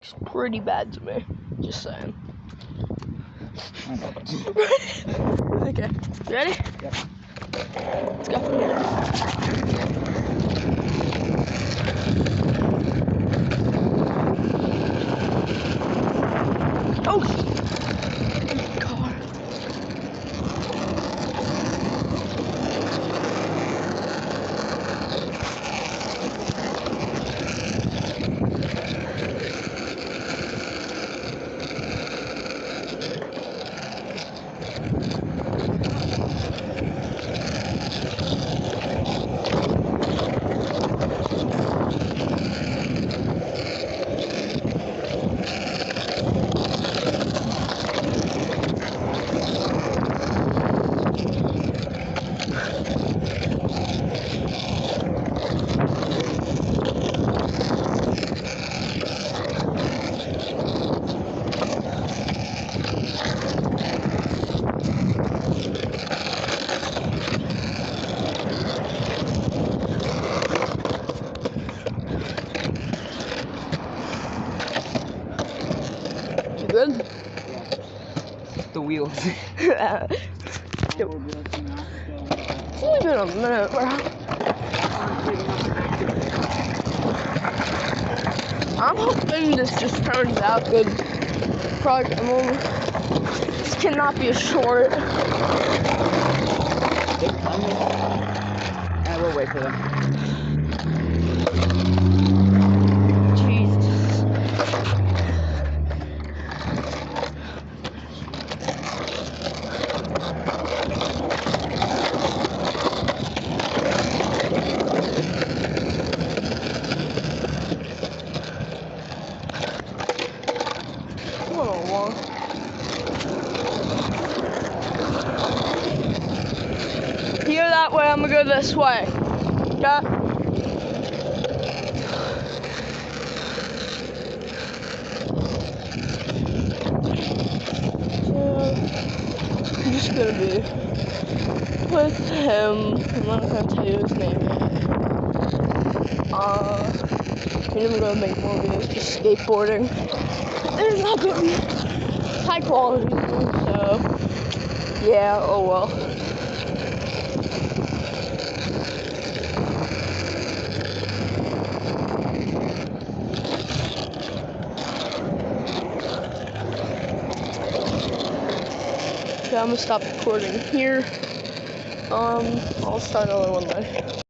looks pretty bad to me. Just saying. Okay, you ready? Yep. Let's go from here. Oh! Car. You good? Yeah. The wheels. It's only been a minute, bro. I'm hoping this just turns out good. This cannot be a short. They're coming. And we'll wait for them. Jesus. Here that way, I'm gonna go this way. Yeah. I'm just gonna be with him. I'm not gonna tell you his name. We're gonna make more videos just skateboarding. They're not gonna be high quality, so yeah, oh well. Okay, I'm gonna stop recording here. I'll start another one later.